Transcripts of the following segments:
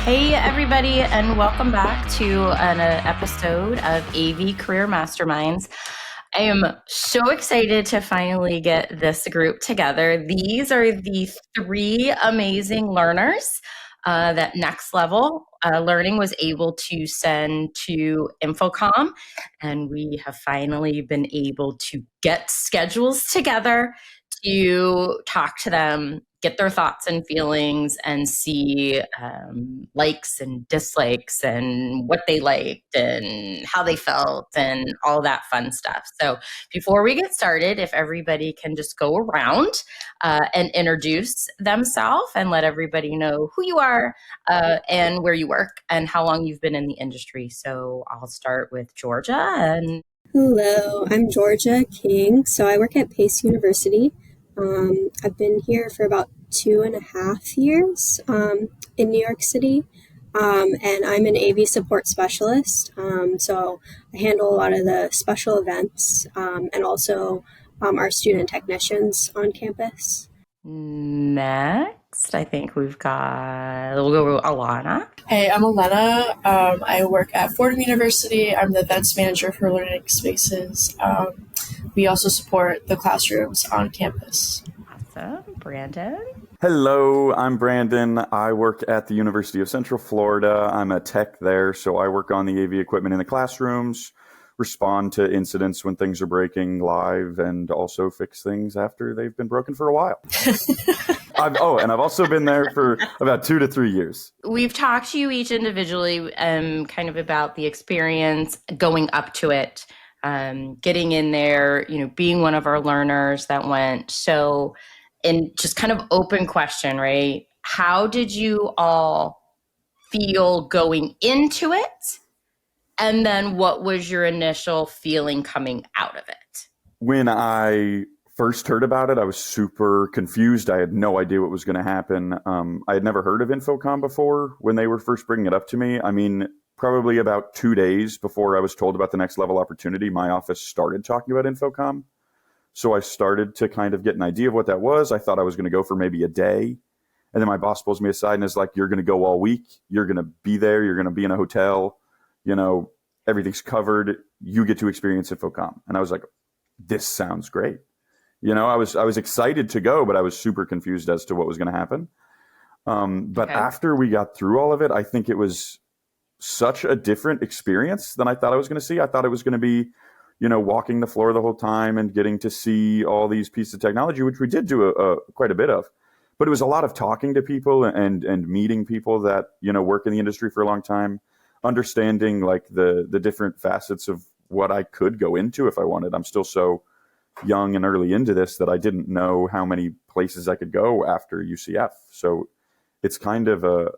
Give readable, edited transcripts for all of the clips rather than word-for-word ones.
Hey, everybody, and welcome back to an episode of AV Career Masterminds. I am so excited to finally get this group together. These are the three amazing learners that NextLVL Learning was able to send to InfoComm, and we have finally been able to get schedules together to talk to them, get their thoughts and feelings, and see likes and dislikes and what they liked and how they felt and all that fun stuff. So before we get started, if everybody can just go around and introduce themselves and let everybody know who you are and where you work and how long you've been in the industry. So I'll start with Georgia. Hello, I'm Georgia King. So I work at Pace University. I've been here for about 2.5 years in New York City, and I'm an AV support specialist. So I handle a lot of the special events and also our student technicians on campus. Next, I think we'll go with Alana. Hey, I'm Elena. I work at Fordham University. I'm the events manager for learning spaces. We also support the classrooms on campus. Awesome. Brandon? Hello, I'm Brandon. I work at the University of Central Florida. I'm a tech there, so I work on the AV equipment in the classrooms, respond to incidents when things are breaking live, and also fix things after they've been broken for a while. I've also been there for about 2 to 3 years. We've talked to you each individually kind of about the experience going up to it, getting in there, being one of our learners that went. So, and just kind of open question, right? How did you all feel going into it? And then what was your initial feeling coming out of it? When I first heard about it, I was super confused. I had no idea what was going to happen. I had never heard of InfoComm before when they were first bringing it up to me. I mean, probably about 2 days before I was told about the NextLVL opportunity, my office started talking about InfoComm. So I started to kind of get an idea of what that was. I thought I was going to go for maybe a day. And then my boss pulls me aside and is like, you're going to go all week. You're going to be there. You're going to be in a hotel. Everything's covered. You get to experience InfoComm. And I was like, this sounds great. I was excited to go, but I was super confused as to what was going to happen. But after we got through all of it, I think it was such a different experience than I thought I was going to see. I thought it was going to be, walking the floor the whole time and getting to see all these pieces of technology, which we did do quite a bit of. But it was a lot of talking to people and meeting people that, work in the industry for a long time, understanding like the different facets of what I could go into if I wanted. I'm still so young and early into this that I didn't know how many places I could go after UCF. So it's kind of a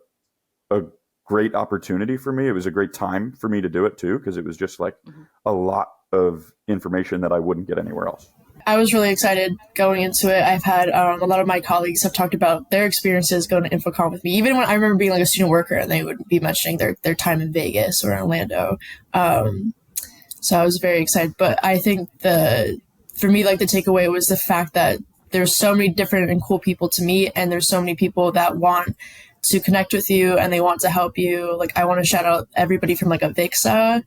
great opportunity for me. It was a great time for me to do it too, because it was just like a lot of information that I wouldn't get anywhere else. I was really excited going into it. I've had a lot of my colleagues have talked about their experiences going to InfoComm with me. Even when I remember being like a student worker and they would be mentioning their time in Vegas or Orlando. So I was very excited. But I think for me, like the takeaway was the fact that there's so many different and cool people to meet, and there's so many people that want to connect with you and they want to help you. Like I want to shout out everybody from like Avixa,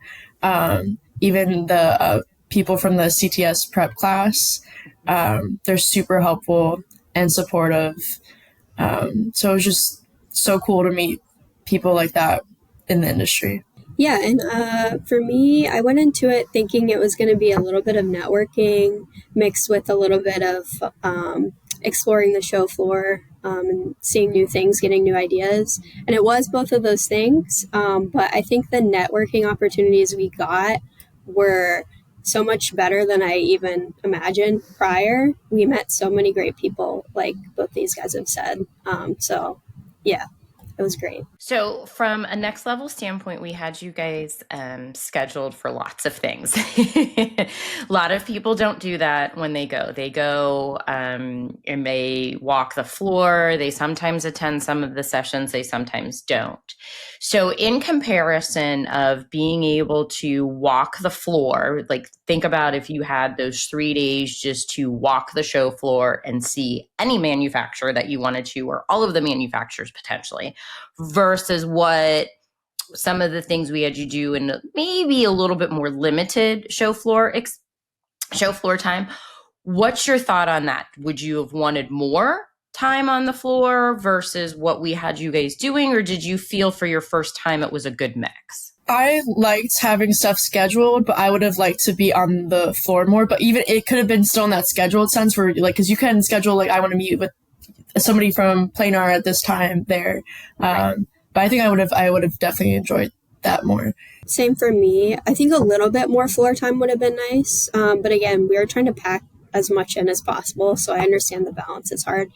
even the people from the CTS prep class. They're super helpful and supportive. So it was just so cool to meet people like that in the industry. Yeah, and for me, I went into it thinking it was going to be a little bit of networking mixed with a little bit of exploring the show floor and seeing new things, getting new ideas. And it was both of those things. But I think the networking opportunities we got were so much better than I even imagined prior. We met so many great people, like both these guys have said. So yeah, it was great. So from a NextLVL standpoint, we had you guys scheduled for lots of things. A lot of people don't do that when they go. They go and they walk the floor. They sometimes attend some of the sessions. They sometimes don't. So in comparison of being able to walk the floor, like think about if you had those 3 days just to walk the show floor and see any manufacturer that you wanted to, or all of the manufacturers potentially, versus what some of the things we had you do in maybe a little bit more limited show floor time. What's your thought on that? Would you have wanted more time on the floor versus what we had you guys doing, or did you feel for your first time it was a good mix? I liked having stuff scheduled, but I would have liked to be on the floor more. But even it could have been still in that scheduled sense where, like, because you can schedule, like, I want to meet with somebody from Planar at this time there. But I think I would have definitely enjoyed that more. Same for me. I think a little bit more floor time would have been nice. But again, we were trying to pack as much in as possible, so I understand the balance is hard.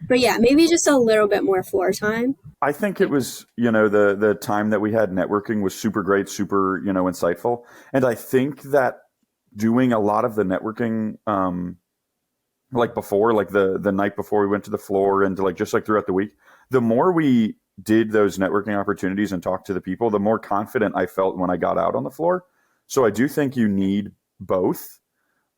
But yeah, maybe just a little bit more floor time. I think it was, the time that we had networking was super great, super, insightful. And I think that doing a lot of the networking, like before, like the night before we went to the floor and just like throughout the week, the more we did those networking opportunities and talked to the people, the more confident I felt when I got out on the floor. So I do think you need both.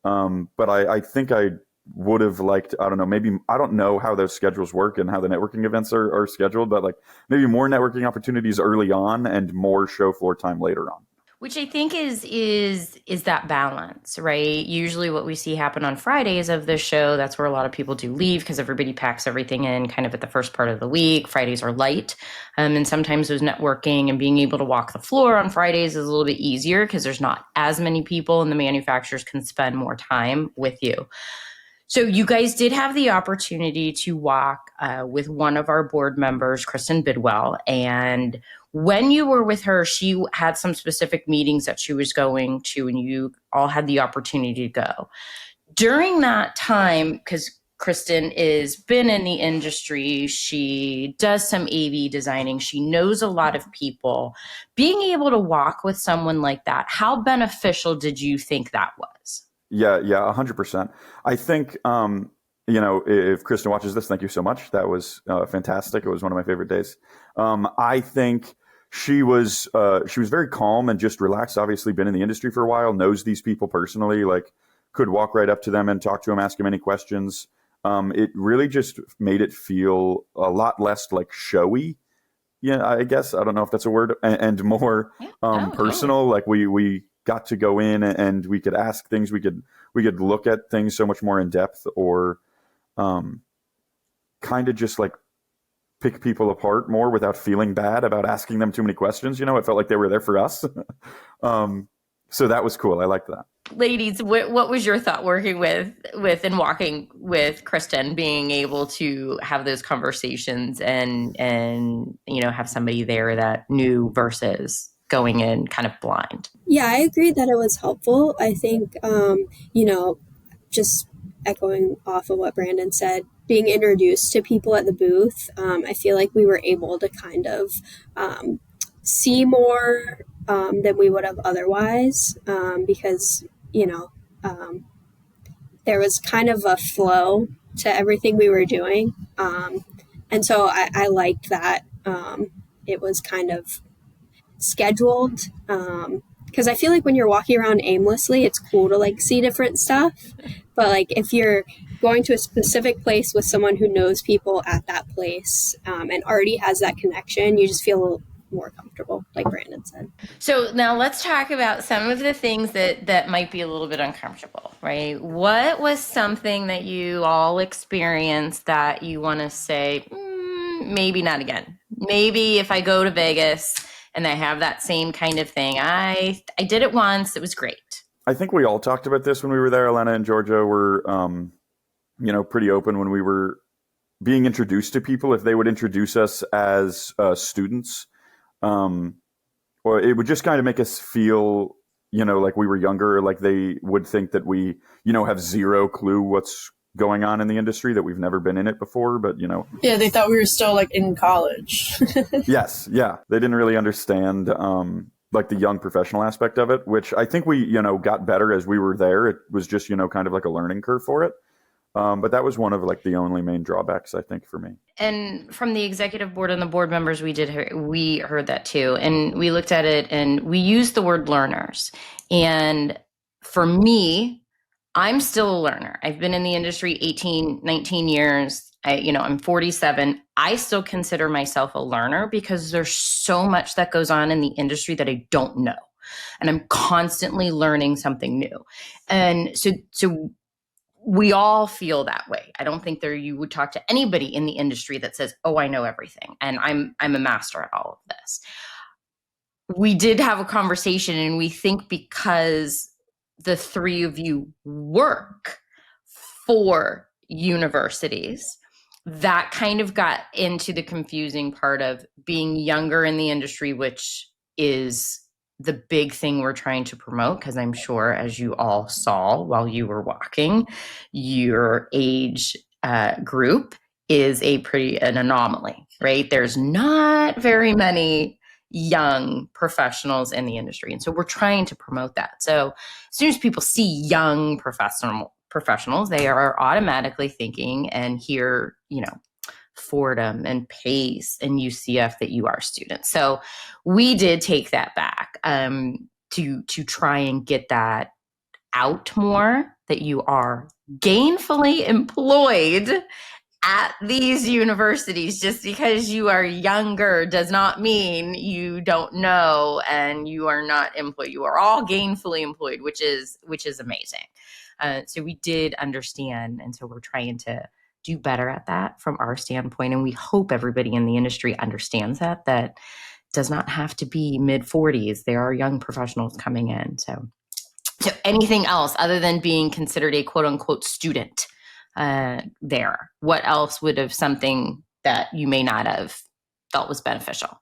But I think I would have liked, I don't know, maybe, I don't know how those schedules work and how the networking events are scheduled, but like maybe more networking opportunities early on and more show floor time later on. Which I think is that balance, right? Usually what we see happen on Fridays of the show, that's where a lot of people do leave because everybody packs everything in kind of at the first part of the week. Fridays are light. And sometimes those networking and being able to walk the floor on Fridays is a little bit easier because there's not as many people and the manufacturers can spend more time with you. So you guys did have the opportunity to walk with one of our board members, Kristen Bidwell, and when you were with her, she had some specific meetings that she was going to, and you all had the opportunity to go. During that time, because Kristen has been in the industry, she does some AV designing, she knows a lot of people. Being able to walk with someone like that, how beneficial did you think that was? Yeah, 100%. I think, if Kristen watches this, thank you so much. That was fantastic. It was one of my favorite days. I think she was very calm and just relaxed. Obviously, been in the industry for a while, knows these people personally. Like, could walk right up to them and talk to them, ask them any questions. It really just made it feel a lot less like showy. Yeah, I guess I don't know if that's a word, and more personal. Totally. Like we got to go in and we could ask things. We could look at things so much more in depth, or kind of just like pick people apart more without feeling bad about asking them too many questions. It felt like they were there for us. So that was cool. I liked that. Ladies, what was your thought working with and walking with Kristen, being able to have those conversations and have somebody there that knew versus going in kind of blind? Yeah, I agree that it was helpful. I think, just echoing off of what Brandon said, being introduced to people at the booth, I feel like we were able to kind of see more than we would have otherwise, because, there was kind of a flow to everything we were doing. And so I liked that it was kind of scheduled, because I feel like when you're walking around aimlessly, it's cool to like see different stuff, but like if you're going to a specific place with someone who knows people at that place and already has that connection, you just feel a little more comfortable, like Brandon said. So now let's talk about some of the things that might be a little bit uncomfortable, right? What was something that you all experienced that you want to say, maybe not again? Maybe if I go to Vegas and I have that same kind of thing. I did it once. It was great. I think we all talked about this when we were there. Elena and Georgia were, pretty open when we were being introduced to people. If they would introduce us as students, or it would just kind of make us feel, like we were younger, like they would think that we, have zero clue what's going on in the industry, that we've never been in it before, but yeah, they thought we were still like in college. Yes, yeah, they didn't really understand like the young professional aspect of it, which I think we got better as we were there. It was just kind of like a learning curve for it, but that was one of like the only main drawbacks, I think, for me. And from the executive board and the board members, we heard that too, and we looked at it and we used the word learners. And for me, I'm still a learner. I've been in the industry 18, 19 years. I'm 47. I still consider myself a learner because there's so much that goes on in the industry that I don't know. And I'm constantly learning something new. And so we all feel that way. I don't think you would talk to anybody in the industry that says, "Oh, I know everything and I'm a master at all of this." We did have a conversation, and we think because the three of you work for universities, that kind of got into the confusing part of being younger in the industry, which is the big thing we're trying to promote, because I'm sure, as you all saw while you were walking, your age group is an anomaly, right? There's not very many young professionals in the industry. And so we're trying to promote that. So as soon as people see young professionals, they are automatically thinking and hear, Fordham and Pace and UCF that you are students. So we did take that back to try and get that out more, that you are gainfully employed at these universities. Just because you are younger does not mean you don't know and you are not employed. You are all gainfully employed, which is amazing. So we did understand, and so we're trying to do better at that from our standpoint. And we hope everybody in the industry understands that does not have to be mid 40s. There are young professionals coming in. So anything else other than being considered a quote unquote student there? What else would have something that you may not have felt was beneficial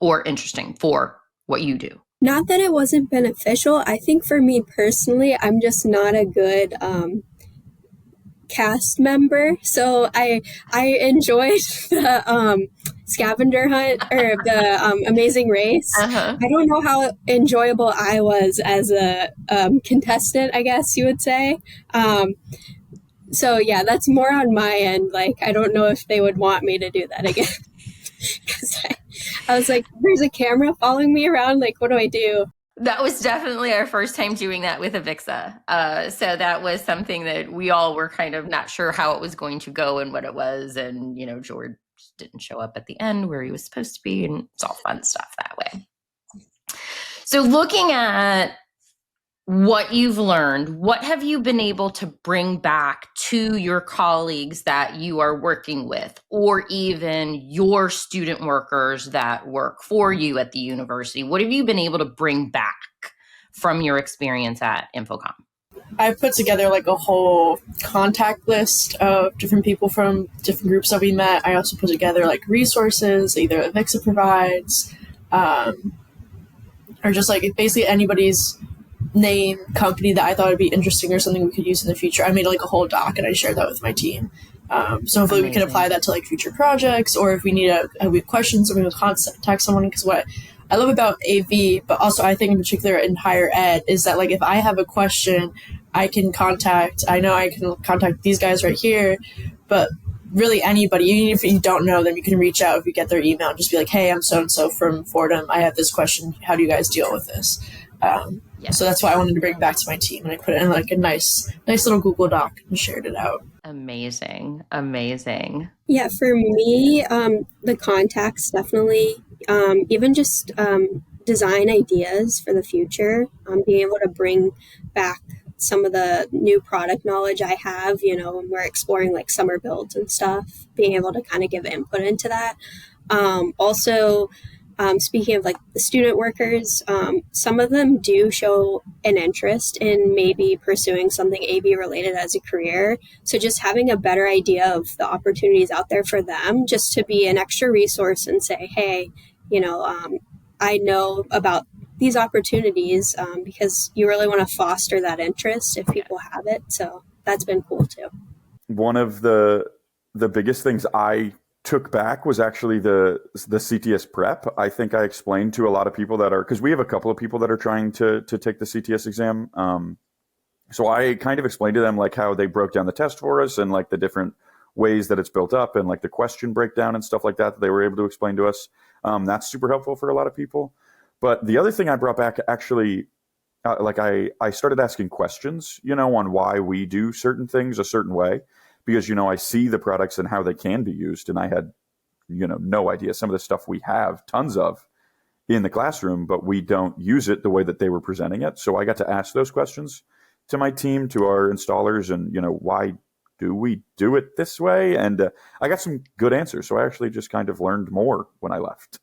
or interesting for what you do? Not that it wasn't beneficial. I think for me personally, I'm just not a good cast member. So I enjoyed the scavenger hunt or the Amazing Race. Uh-huh. I don't know how enjoyable I was as a contestant, I guess you would say. So yeah, that's more on my end. Like, I don't know if they would want me to do that again. Because I was like, there's a camera following me around. Like, what do I do? That was definitely our first time doing that with Avixa. So that was something that we all were kind of not sure how it was going to go and what it was. And, George didn't show up at the end where he was supposed to be, and it's all fun stuff that way. So looking at what you've learned, what have you been able to bring back to your colleagues that you are working with, or even your student workers that work for you at the university? What have you been able to bring back from your experience at InfoComm? I put together like a whole contact list of different people from different groups that we met. I also put together like resources either Avixa provides, or just like basically anybody's name, company that I thought would be interesting or something we could use in the future. I made like a whole doc and I shared that with my team. So hopefully we can apply that to like future projects, or if we need we have questions or we will contact someone. Because what I love about AV, but also I think in particular in higher ed, is that like if I have a question, I can contact these guys right here, but really anybody, even if you don't know them, you can reach out if you get their email and just be like, hey, I'm so-and-so from Fordham. I have this question. How do you guys deal with this? So that's why I wanted to bring it back to my team, and I put it in like a nice little Google Doc and shared it out. Amazing. Yeah, for me, the contacts definitely, even just design ideas for the future, being able to bring back some of the new product knowledge I have, when we're exploring like summer builds and stuff, being able to kind of give input into that. Also, speaking of like the student workers, some of them do show an interest in maybe pursuing something AV related as a career. So just having a better idea of the opportunities out there for them, just to be an extra resource and say, hey, I know about these opportunities, because you really want to foster that interest if people have it. So that's been cool too. One of the biggest things I took back was actually the CTS prep. I think I explained to a lot of people because we have a couple of people that are trying to take the CTS exam. So I kind of explained to them like how they broke down the test for us and like the different ways that it's built up and like the question breakdown and stuff like that they were able to explain to us. That's super helpful for a lot of people. But the other thing I brought back actually I started asking questions, on why we do certain things a certain way, because, I see the products and how they can be used. And I had, no idea some of the stuff we have tons of in the classroom, but we don't use it the way that they were presenting it. So I got to ask those questions to my team, to our installers, and, why do we do it this way? And I got some good answers. So I actually just kind of learned more when I left.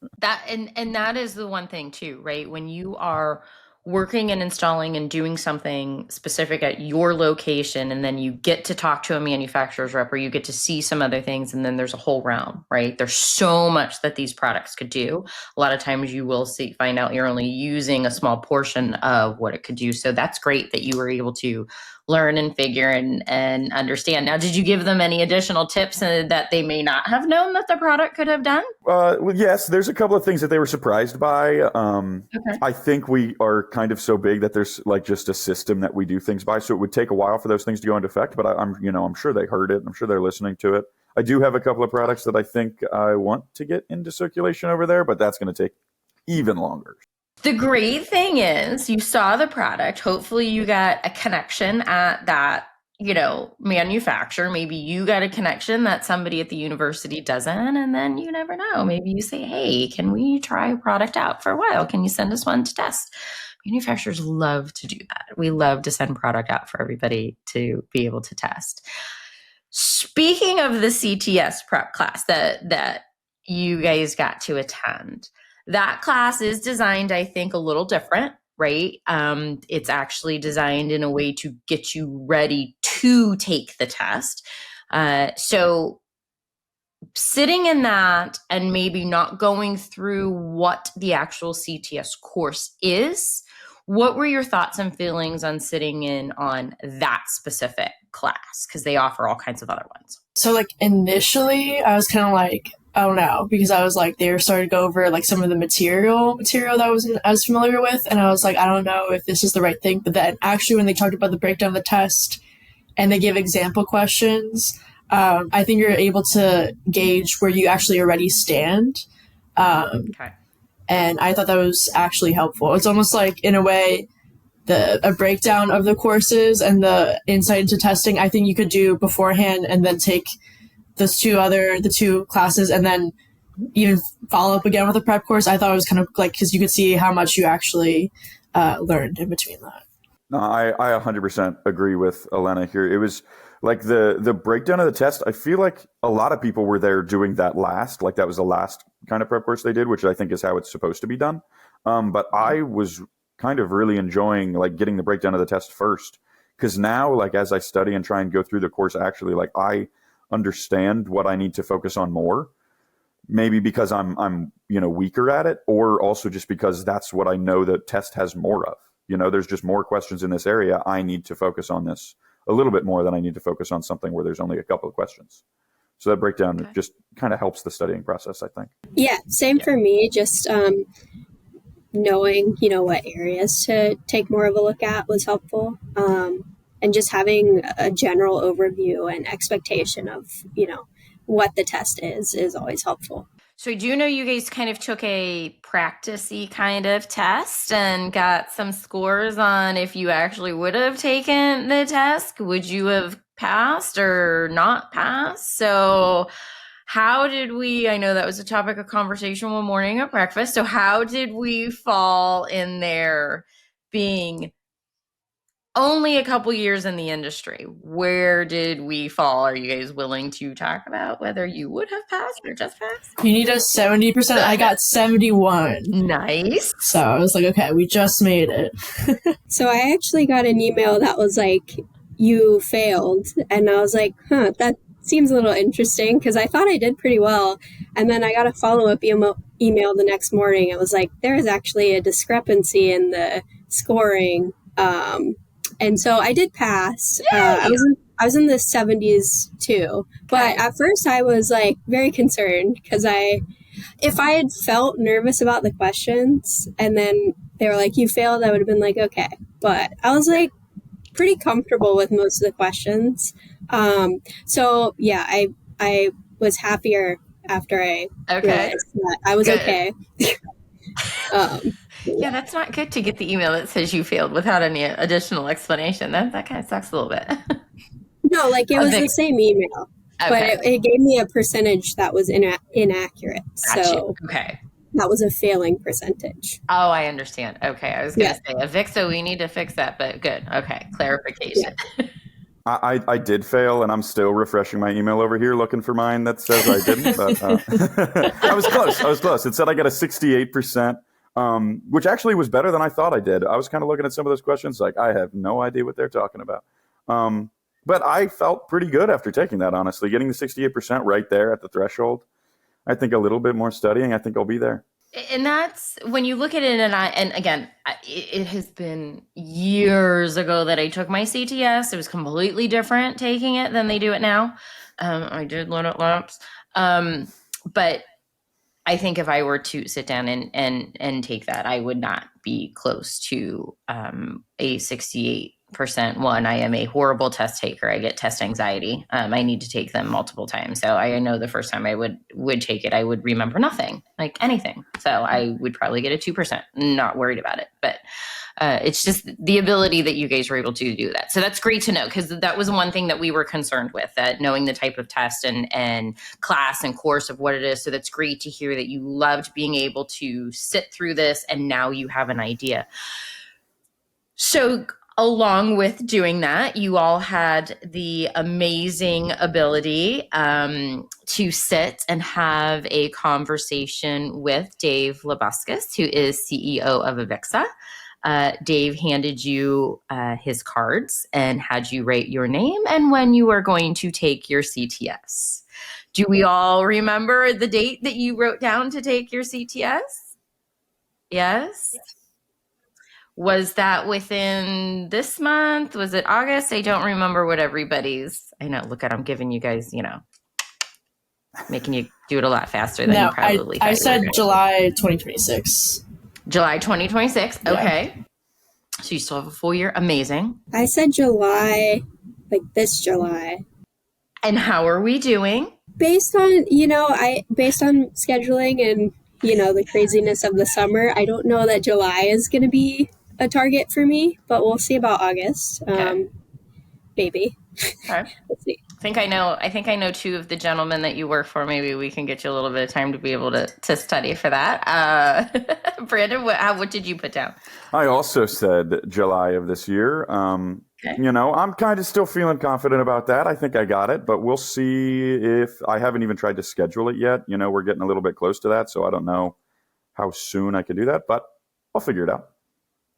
And that is the one thing too, right? When you are working and installing and doing something specific at your location, and then you get to talk to a manufacturer's rep, or you get to see some other things, and then there's a whole realm, right? There's so much that these products could do. A lot of times you will find out you're only using a small portion of what it could do. So that's great that you were able to learn and figure and understand. Now, did you give them any additional tips that they may not have known that the product could have done? Well, yes, there's a couple of things that they were surprised by. Okay. I think we are kind of so big that there's like just a system that we do things by. So it would take a while for those things to go into effect, but I'm sure they heard it. I'm sure they're listening to it. I do have a couple of products that I think I want to get into circulation over there, but that's going to take even longer. The great thing is you saw the product. Hopefully you got a connection at that, manufacturer. Maybe you got a connection that somebody at the university doesn't. And then you never know. Maybe you say, hey, can we try a product out for a while? Can you send us one to test? Manufacturers love to do that. We love to send product out for everybody to be able to test. Speaking of the CTS prep class that you guys got to attend, that class is designed, I think, a little different, right? It's actually designed in a way to get you ready to take the test. So sitting in that and maybe not going through what the actual CTS course is, what were your thoughts and feelings on sitting in on that specific class? Because they offer all kinds of other ones. So initially I was kind of like, oh no, because I was they were starting to go over some of the material that I was familiar with, and I was like, I don't know if this is the right thing. But then actually when they talked about the breakdown of the test and they give example questions, I think you're able to gauge where you actually already stand. Okay. And I thought that was actually helpful. It's almost in a way, a breakdown of the courses and the insight into testing, I think you could do beforehand and then take the two classes and then even follow up again with a prep course. I thought it was kind of because you could see how much you actually learned in between that. No, I 100% agree with Elena here. It was the breakdown of the test. I feel like a lot of people were there doing that last, that was the last kind of prep course they did, which I think is how it's supposed to be done. But I was kind of really enjoying getting the breakdown of the test first, because now as I study and try and go through the course, actually I understand what I need to focus on more, maybe because I'm weaker at it, or also just because that's what I know the test has more of. There's just more questions in this area. I need to focus on this a little bit more than I need to focus on something where there's only a couple of questions. So that breakdown just kind of helps the studying process, I think. Yeah, same for me. Just knowing, what areas to take more of a look at was helpful. And just having a general overview and expectation of, what the test is always helpful. So I do know you guys kind of took a practice-y kind of test and got some scores on if you actually would have taken the test. Would you have passed or not passed? So how did we, I know that was a topic of conversation one morning at breakfast. So how did we fall in there being only a couple years in the industry? Where did we fall? Are you guys willing to talk about whether you would have passed or just passed? You need a 70%. I got 71. Nice. So I was like, okay, we just made it. So I actually got an email that was you failed. And I was like, that seems a little interesting, because I thought I did pretty well. And then I got a follow-up email the next morning. It was there is actually a discrepancy in the scoring. And so I did pass. I was in the 70s too. But at first I was very concerned, because if I had felt nervous about the questions and then they were you failed, I would have been okay. But I was pretty comfortable with most of the questions. So yeah, I was happier after I realized that I was okay. Yeah, that's not good to get the email that says you failed without any additional explanation. That kind of sucks a little bit. No, like it was the same email, but Okay. it gave me a percentage that was inaccurate. Gotcha. So Okay. that was a failing percentage. Oh, I understand. Okay. I was going to say, Avixa, we need to fix that, but good. Okay. Clarification. Yeah. I did fail, and I'm still refreshing my email over here looking for mine that says I didn't. But I was close. It said I got a 68%, which actually was better than I thought I did. I was kind of looking at some of those questions like, I have no idea what they're talking about. But I felt pretty good after taking that, honestly. Getting the 68% right there at the threshold. I think a little bit more studying, I think I'll be there. And that's when you look at it, and again, it has been years ago that I took my CTS. It was completely different taking it than they do it now. I did learn at labs. But I think if I were to sit down and take that, I would not be close to a 68%. One, I am a horrible test taker. I get test anxiety. I need to take them multiple times. So I know the first time I would take it, I would remember nothing, like anything. So I would probably get a 2%. Not worried about it, but it's just the ability that you guys were able to do that. So that's great to know, because that was one thing that we were concerned with, that knowing the type of test and class and course of what it is. So that's great to hear that you loved being able to sit through this, and now you have an idea. So along with doing that, you all had the amazing ability to sit and have a conversation with Dave Labuscus, who is CEO of Avixa. Dave handed you his cards and had you write your name and when you were going to take your CTS. Do we all remember the date that you wrote down to take your CTS? Yes? Was that within this month? Was it August? I don't remember what everybody's. I know, look at, I'm giving you guys, making you do it a lot faster than you probably thought. I said July 2026. July 2026. Okay. Yeah. So you still have a full year. Amazing. I said July, like this July. And how are we doing? Based on scheduling and, the craziness of the summer, I don't know that July is going to be a target for me, but we'll see about August. Okay. Maybe. Okay. Let's see. I think I know two of the gentlemen that you work for. Maybe we can get you a little bit of time to be able to study for that. Brandon, what did you put down? I also said July of this year. Okay. I'm kind of still feeling confident about that. I think I got it, but we'll see. If I haven't even tried to schedule it yet. We're getting a little bit close to that, so I don't know how soon I can do that, but I'll figure it out.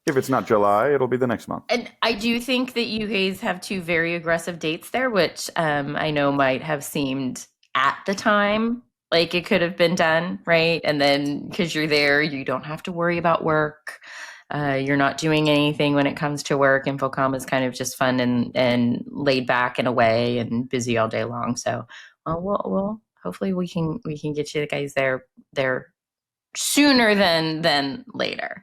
If it's not July, it'll be the next month. And I do think that you guys have two very aggressive dates there, which I know might have seemed at the time like it could have been done, right? And then because you're there, you don't have to worry about work. You're not doing anything when it comes to work. InfoComm is kind of just fun and laid back and away and busy all day long. So we'll hopefully we can get you guys there sooner than later.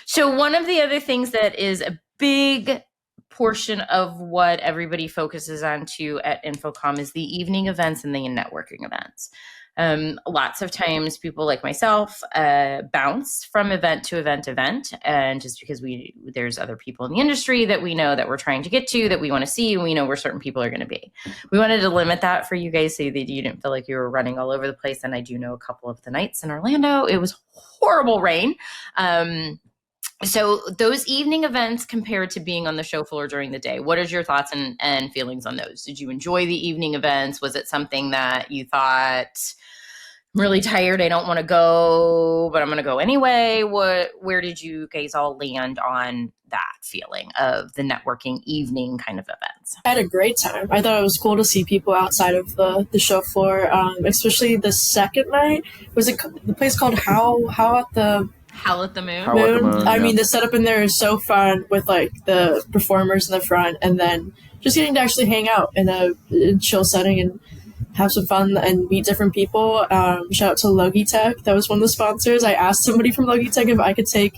So one of the other things that is a big portion of what everybody focuses on too at InfoComm is the evening events and the networking events. Lots of times people like myself bounce from event to event, and just because there's other people in the industry that we know that we're trying to get to, that we want to see, and we know where certain people are going to be. We wanted to limit that for you guys so that you didn't feel like you were running all over the place. And I do know a couple of the nights in Orlando, it was horrible rain. So those evening events compared to being on the show floor during the day, what is your thoughts and feelings on those? Did you enjoy the evening events? Was it something that you thought, I'm really tired, I don't want to go, but I'm going to go anyway? Where did you guys all land on that feeling of the networking evening kind of events? I had a great time. I thought it was cool to see people outside of the show floor, especially the second night. Was it the place called Howl at the Moon? Howl at the Moon, I mean, the setup in there is so fun with like the performers in the front, and then just getting to actually hang out in a chill setting and have some fun and meet different people. Shout out to Logitech. That was one of the sponsors. I asked somebody from Logitech if I could take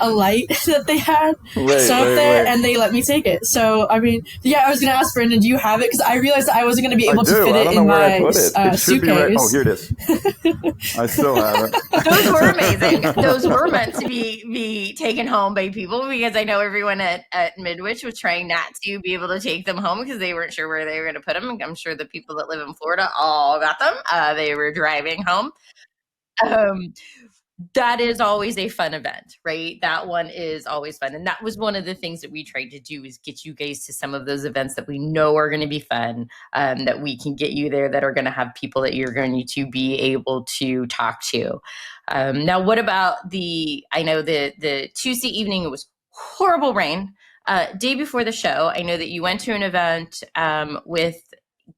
a light that they had set up there, and they let me take it. So, I mean, yeah, I was going to ask Brandon, do you have it? Because I realized I wasn't going to be able to fit it in my suitcase. Oh, here it is. I still have it. Those were amazing. Those were meant to be taken home by people, because I know everyone at Midwich was trying not to be able to take them home because they weren't sure where they were going to put them. I'm sure the people that live in Florida all got them. They were driving home. That is always a fun event, right? That one is always fun. And that was one of the things that we tried to do, is get you guys to some of those events that we know are going to be fun, that we can get you there, that are going to have people that you're going to be able to talk to. Now, what about I know the Tuesday evening, it was horrible rain. Day before the show, I know that you went to an event with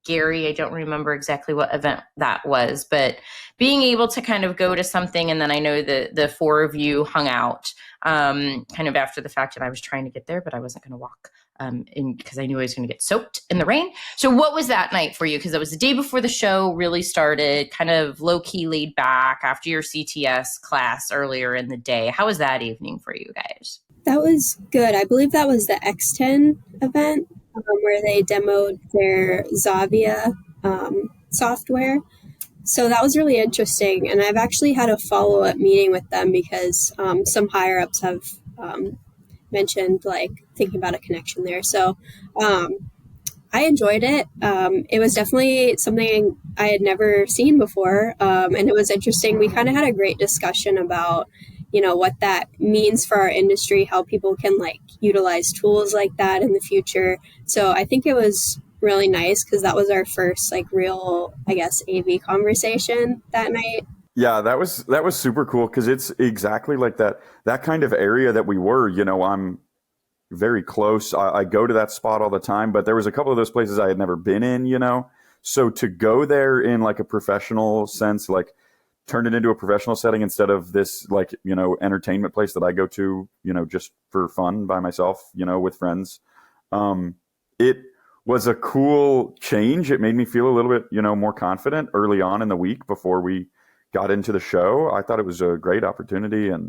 Gary. I don't remember exactly what event that was, but being able to kind of go to something, and then I know the four of you hung out kind of after the fact, and I was trying to get there, but I wasn't going to walk because I knew I was going to get soaked in the rain. So what was that night for you? Because it was the day before the show really started, kind of low-key laid back after your CTS class earlier in the day. How was that evening for you guys? That was good. I believe that was the X10 event where they demoed their Zavia software. So that was really interesting. And I've actually had a follow-up meeting with them because some higher-ups have mentioned like thinking about a connection there. So I enjoyed it. It was definitely something I had never seen before. And it was interesting. We kind of had a great discussion about, what that means for our industry, how people can like utilize tools like that in the future. So I think it was really nice because that was our first like real, I guess, AV conversation that night. Yeah, that was super cool because it's exactly like that kind of area that we were. I'm very close. I go to that spot all the time, but there was a couple of those places I had never been in. So to go there in like a professional sense, like turn it into a professional setting instead of this like, entertainment place that I go to, just for fun by myself, with friends. It was a cool change. It made me feel a little bit, more confident early on in the week before we got into the show. I thought it was a great opportunity and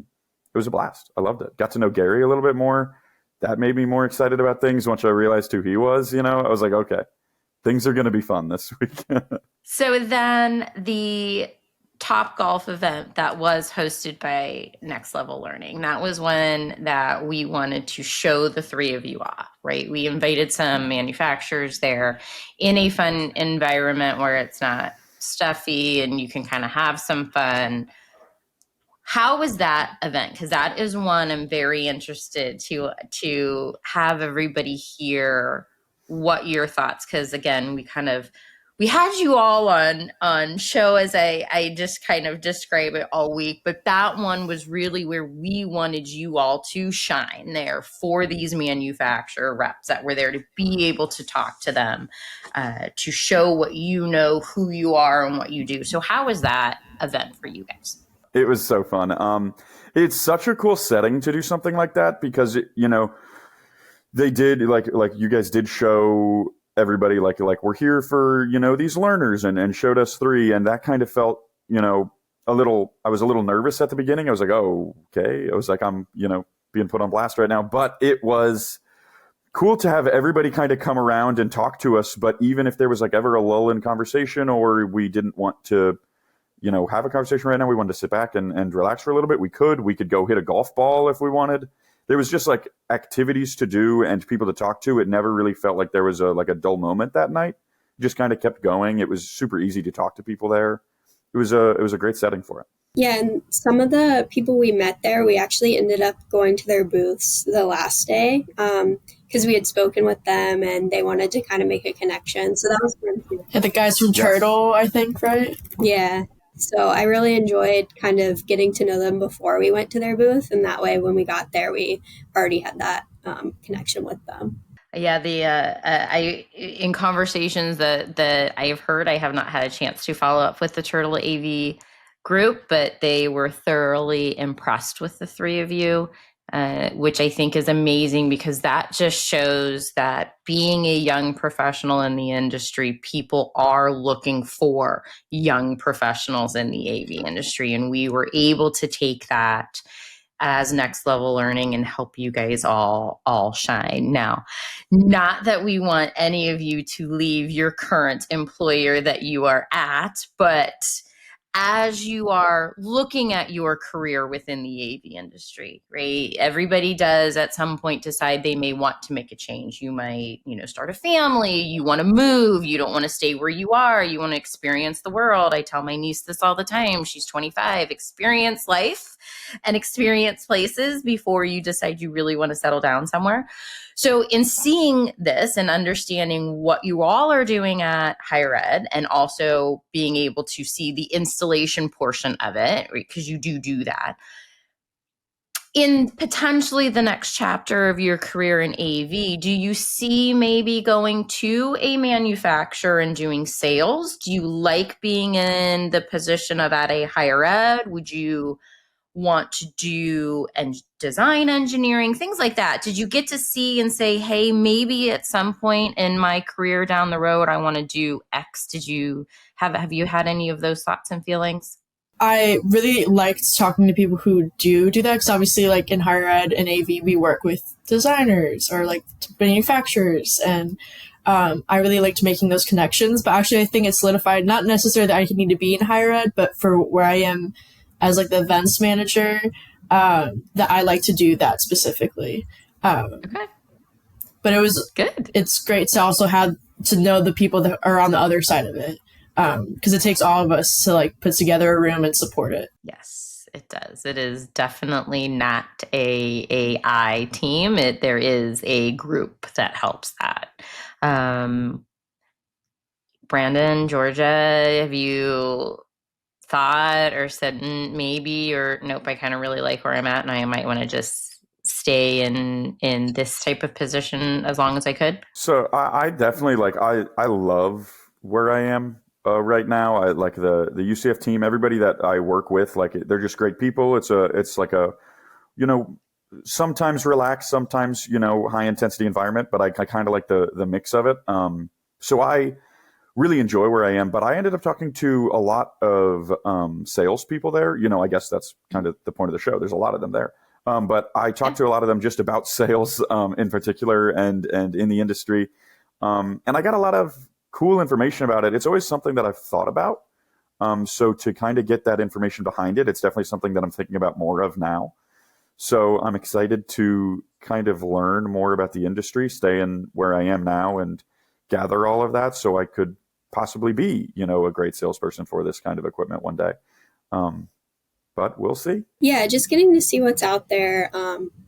it was a blast. I loved it. Got to know Gary a little bit more. That made me more excited about things once I realized who he was. I was like, okay, things are going to be fun this week. So then the Top Golf event that was hosted by NextLVL Learning, that was one that we wanted to show the three of you off, right? We invited some manufacturers there in a fun environment where it's not stuffy and you can kind of have some fun. How was that event? Because that is one I'm very interested to have everybody hear what your thoughts. Because again, we had you all on show as I just kind of describe it all week, but that one was really where we wanted you all to shine there for these manufacturer reps that were there to be able to talk to them, to show what you know, who you are, and what you do. So how was that event for you guys? It was so fun. It's such a cool setting to do something like that because, they did like you guys did show everybody like we're here for, these learners and showed us three. And that kind of felt, I was a little nervous at the beginning. I was like, oh, okay. I was like, I'm, being put on blast right now. But it was cool to have everybody kind of come around and talk to us. But even if there was like ever a lull in conversation or we didn't want to, have a conversation right now, we wanted to sit back and relax for a little bit. We could go hit a golf ball if we wanted. There was just like activities to do and people to talk to. It never really felt like there was a dull moment that night. It just kind of kept going. It was super easy to talk to people there. It was a great setting for it. Yeah, and some of the people we met there, we actually ended up going to their booths the last day because we had spoken with them and they wanted to kind of make a connection. So that was fun too. Yeah, the guys from Turtle, I think, right? Yeah. So I really enjoyed kind of getting to know them before we went to their booth. And that way, when we got there, we already had that connection with them. Yeah, I in conversations that I have heard, I have not had a chance to follow up with the Turtle AV group, but they were thoroughly impressed with the three of you, which I think is amazing because that just shows that being a young professional in the industry, people are looking for young professionals in the AV industry, and we were able to take that as Next Level Learning and help you guys all shine. Now, not that we want any of you to leave your current employer that you are at, but as you are looking at your career within the AV industry, right? Everybody does at some point decide they may want to make a change. You might, start a family, you want to move, you don't want to stay where you are, you want to experience the world. I tell my niece this all the time. She's 25, experience life and experience places before you decide you really want to settle down somewhere. So in seeing this and understanding what you all are doing at higher ed, and also being able to see the installation portion of it, because you do that, in potentially the next chapter of your career in AV, do you see maybe going to a manufacturer and doing sales? Do you like being in the position of at a higher ed? Would you want to do and design engineering, things like that? Did you get to see and say, hey, maybe at some point in my career down the road, I want to do X? Have you had any of those thoughts and feelings? I really liked talking to people who do that, because obviously, like in higher ed and AV, we work with designers or like manufacturers, and I really liked making those connections. But actually, I think it's solidified, not necessarily that I need to be in higher ed, but for where I am as like the events manager, that I like to do that specifically. Okay. But it was good. It's great to also have to know the people that are on the other side of it, because it takes all of us to like put together a room and support it. Yes, it does. It is definitely not a AI team. There is a group that helps that. Brandon, Georgia, have you thought or said maybe, or nope, I kind of really like where I'm at and I might want to just stay in this type of position as long as I could? So I definitely I love where I am right now. I like the UCF team, everybody that I work with, like they're just great people. It's like a, sometimes relaxed, sometimes, high intensity environment, but I kind of like the mix of it. So I really enjoy where I am, but I ended up talking to a lot of salespeople there. I guess that's kind of the point of the show. There's a lot of them there. But I talked to a lot of them just about sales in particular and in the industry. And I got a lot of cool information about it. It's always something that I've thought about. So to kind of get that information behind it, it's definitely something that I'm thinking about more of now. So I'm excited to kind of learn more about the industry, stay in where I am now and gather all of that so I could possibly be, a great salesperson for this kind of equipment one day. But we'll see. Yeah, just getting to see what's out there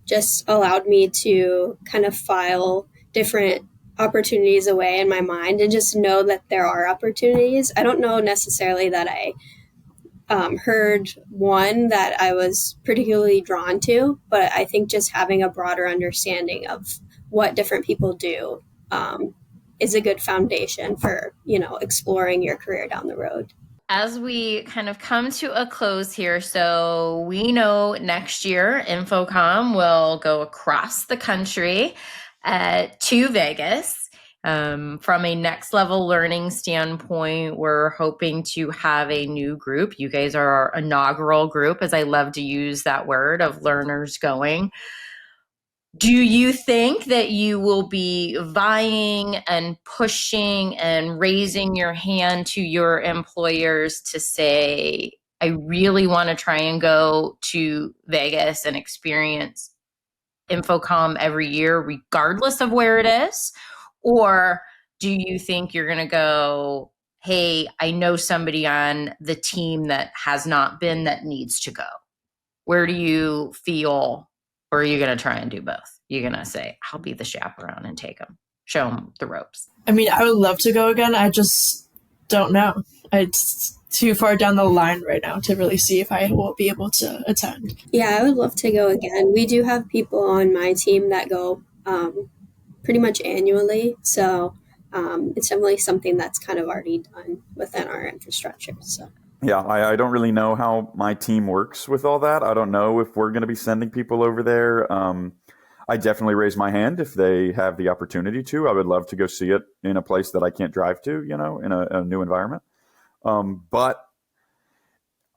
just allowed me to kind of file different opportunities away in my mind and just know that there are opportunities. I don't know necessarily that I heard one that I was particularly drawn to, but I think just having a broader understanding of what different people do is a good foundation for, exploring your career down the road. As we kind of come to a close here, so we know next year InfoComm will go across the country to Vegas. From a Next Level Learning standpoint, we're hoping to have a new group. You guys are our inaugural group, as I love to use that word, of learners going. Do you think that you will be vying and pushing and raising your hand to your employers to say, I really want to try and go to Vegas and experience InfoComm every year, regardless of where it is? Or do you think you're going to go, hey, I know somebody on the team that has not been that needs to go? Where do you feel? Or are you going to try and do both? You're going to say, I'll be the chaperone and take them, show them the ropes. I mean, I would love to go again. I just don't know. It's too far down the line right now to really see if I will be able to attend. Yeah, I would love to go again. We do have people on my team that go pretty much annually. So it's definitely something that's kind of already done within our infrastructure. So. Yeah, I don't really know how my team works with all that. I don't know if we're going to be sending people over there. I definitely raise my hand if they have the opportunity to. I would love to go see it in a place that I can't drive to, in a new environment. But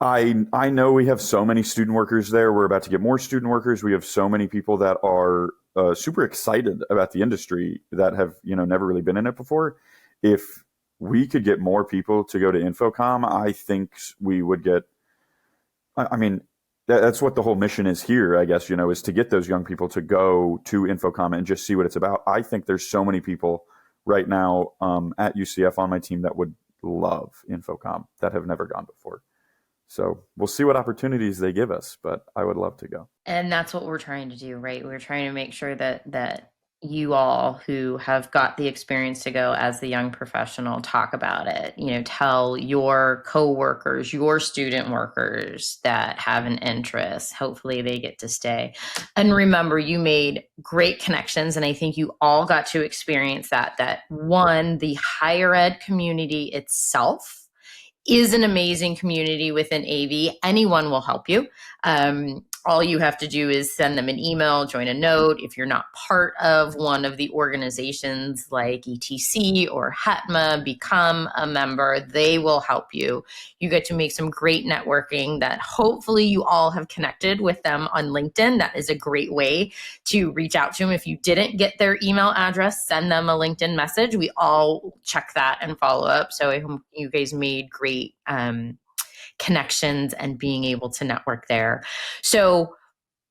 I know we have so many student workers there. We're about to get more student workers. We have so many people that are super excited about the industry that have, never really been in it before. If we could get more people to go to InfoComm, I think we would get, I mean, that's what the whole mission is here, I guess, is to get those young people to go to InfoComm and just see what it's about. I think there's so many people right now at UCF on my team that would love InfoComm that have never gone before. So we'll see what opportunities they give us, but I would love to go. And that's what we're trying to do, right? We're trying to make sure that you all who have got the experience to go as the young professional talk about it, tell your coworkers, your student workers that have an interest. Hopefully they get to stay. And remember, you made great connections, and I think you all got to experience that one, the higher ed community itself is an amazing community within AV. Anyone will help you. All you have to do is send them an email, join a note. If you're not part of one of the organizations like ETC or HETMA, become a member. They will help you. You get to make some great networking that hopefully you all have connected with them on LinkedIn. That is a great way to reach out to them. If you didn't get their email address, send them a LinkedIn message. We all check that and follow up. So I hope you guys made great connections and being able to network there. So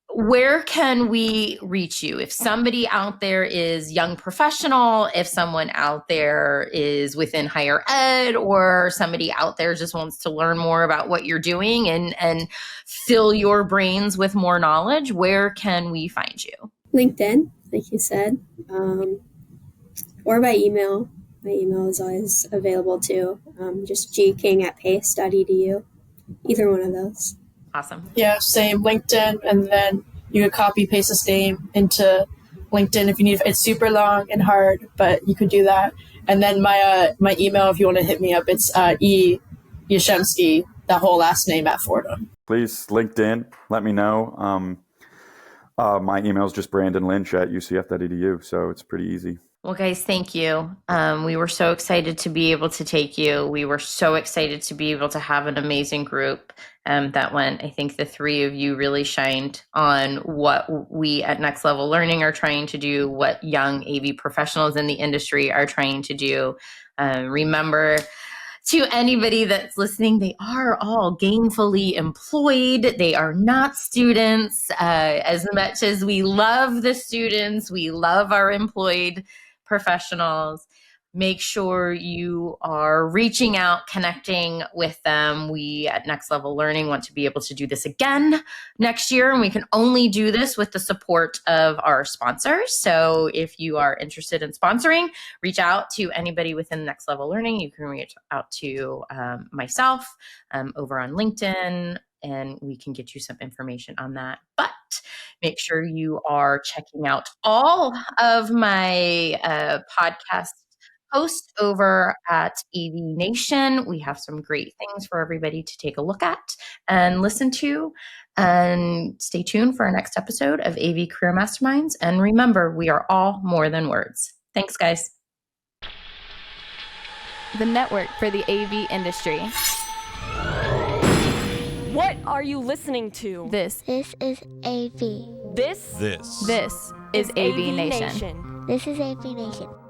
where can we reach you? If somebody out there is young professional, if someone out there is within higher ed, or somebody out there just wants to learn more about what you're doing and fill your brains with more knowledge, where can we find you? LinkedIn, like you said, or by email. My email is always available too. Just gking@pace.edu. Either one of those. Awesome. Yeah, same LinkedIn, and then you could copy paste this name into LinkedIn if you need. It's super long and hard, but you could do that. And then my email, if you want to hit me up, it's Jastrzembski, the whole last name at Fordham. Please, LinkedIn, let me know. My email is just Brandon Lynch at ucf.edu, so it's pretty easy. Well, guys, thank you. We were so excited to be able to take you. We were so excited to be able to have an amazing group that went. I think the three of you really shined on what we at Next Level Learning are trying to do, what young AV professionals in the industry are trying to do. Remember, to anybody that's listening, they are all gainfully employed. They are not students. As much as we love the students, we love our employed professionals. Make sure you are reaching out, connecting with them. We at Next Level Learning want to be able to do this again next year, and we can only do this with the support of our sponsors. So if you are interested in sponsoring, reach out to anybody within Next Level Learning. You can reach out to myself over on LinkedIn, and we can get you some information on that. But make sure you are checking out all of my podcast posts over at AVNation. We have some great things for everybody to take a look at and listen to. And stay tuned for our next episode of AV Career Masterminds. And remember, we are all more than words. Thanks, guys. The network for the AV industry. What are you listening to? This is AV. This is AVNation. This is AVNation.